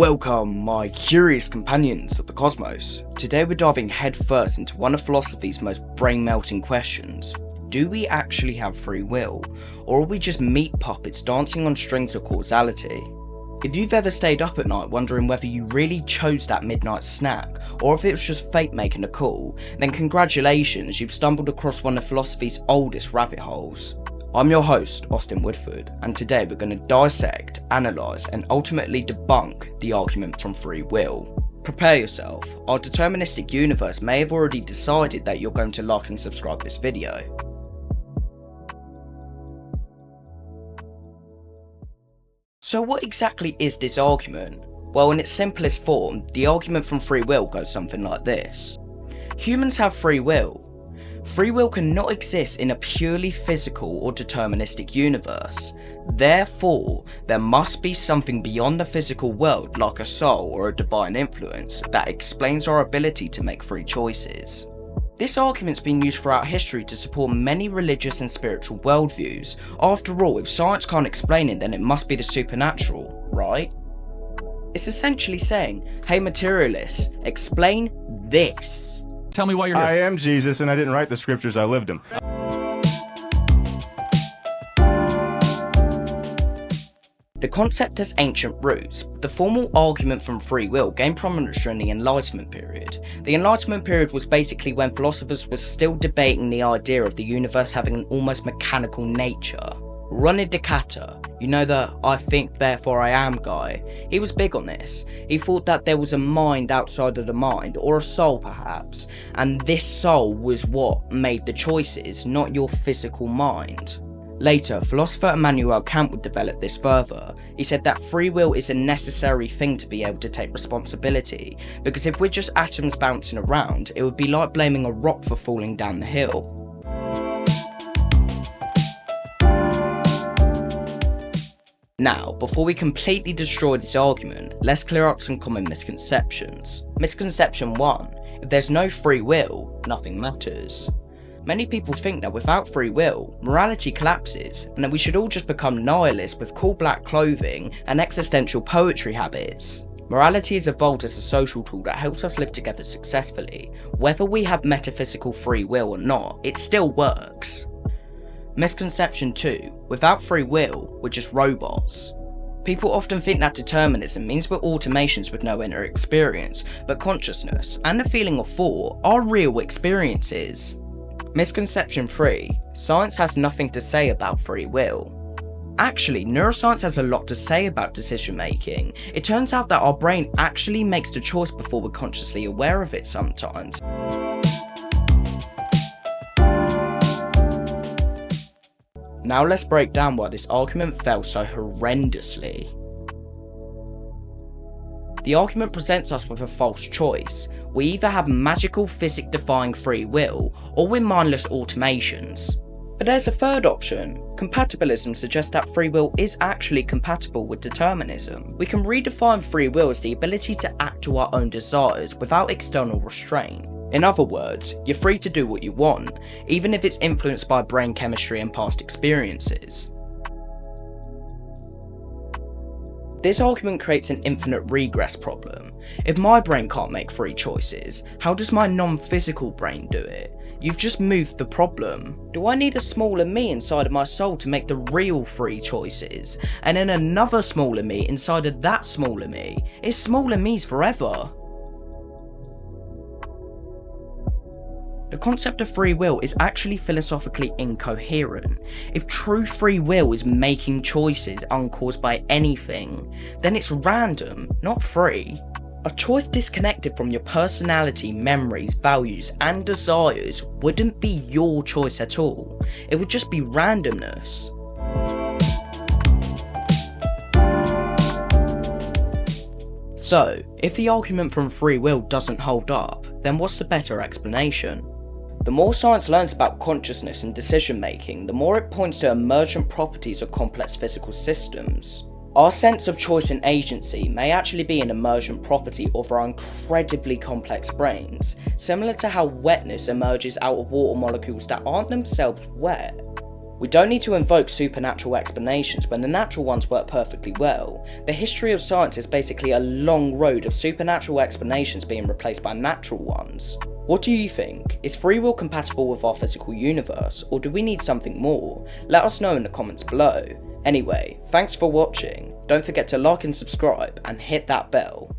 Welcome, my curious companions of the cosmos. Today we're diving headfirst into one of philosophy's most brain-melting questions. Do we actually have free will, or are we just meat puppets dancing on strings of causality? If you've ever stayed up at night wondering whether you really chose that midnight snack, or if it was just fate making a call, then congratulations, you've stumbled across one of philosophy's oldest rabbit holes. I'm your host, Austin Woodford, and today we're going to dissect, analyse and ultimately debunk the argument from free will. Prepare yourself, our deterministic universe may have already decided that you're going to like and subscribe this video. So what exactly is this argument? Well, in its simplest form, the argument from free will goes something like this. Humans have free will. Free will cannot exist in a purely physical or deterministic universe. Therefore, there must be something beyond the physical world, like a soul or a divine influence, that explains our ability to make free choices. This argument's been used throughout history to support many religious and spiritual worldviews. After all, if science can't explain it, then it must be the supernatural, right? It's essentially saying, hey materialists, explain this. Tell me why you're here. I am Jesus, and I didn't write the scriptures, I lived them. The concept has ancient roots. The formal argument from free will gained prominence during the Enlightenment period. The Enlightenment period was basically when philosophers were still debating the idea of the universe having an almost mechanical nature. René Descartes, you know the I think therefore I am guy, he was big on this. He thought that there was a mind outside of the mind, or a soul perhaps, and this soul was what made the choices, not your physical mind. Later, philosopher Immanuel Kant would develop this further. He said that free will is a necessary thing to be able to take responsibility, because if we're just atoms bouncing around, it would be like blaming a rock for falling down the hill. Now, before we completely destroy this argument, let's clear up some common misconceptions. Misconception 1. If there's no free will, nothing matters. Many people think that without free will, morality collapses, and that we should all just become nihilists with cool black clothing and existential poetry habits. Morality has evolved as a social tool that helps us live together successfully. Whether we have metaphysical free will or not, it still works. Misconception 2. Without free will, we're just robots. People often think that determinism means we're automations with no inner experience, but consciousness and the feeling of thought are real experiences. Misconception 3. Science has nothing to say about free will. Actually, neuroscience has a lot to say about decision making. It turns out that our brain actually makes the choice before we're consciously aware of it sometimes. Now let's break down why this argument fails so horrendously. The argument presents us with a false choice. We either have magical physics-defying free will, or we're mindless automations. But there's a third option. Compatibilism suggests that free will is actually compatible with determinism. We can redefine free will as the ability to act to our own desires without external restraint. In other words, you're free to do what you want, even if it's influenced by brain chemistry and past experiences. This argument creates an infinite regress problem. If my brain can't make free choices, how does my non-physical brain do it? You've just moved the problem. Do I need a smaller me inside of my soul to make the real free choices? And then another smaller me inside of that smaller me? It's smaller me's forever. The concept of free will is actually philosophically incoherent. If true free will is making choices uncaused by anything, then it's random, not free. A choice disconnected from your personality, memories, values, and desires wouldn't be your choice at all. It would just be randomness. So, if the argument from free will doesn't hold up, then what's the better explanation? The more science learns about consciousness and decision making, the more it points to emergent properties of complex physical systems. Our sense of choice and agency may actually be an emergent property of our incredibly complex brains, similar to how wetness emerges out of water molecules that aren't themselves wet. We don't need to invoke supernatural explanations when the natural ones work perfectly well. The history of science is basically a long road of supernatural explanations being replaced by natural ones. What do you think? Is free will compatible with our physical universe, or do we need something more? Let us know in the comments below. Anyway, thanks for watching. Don't forget to like and subscribe and hit that bell.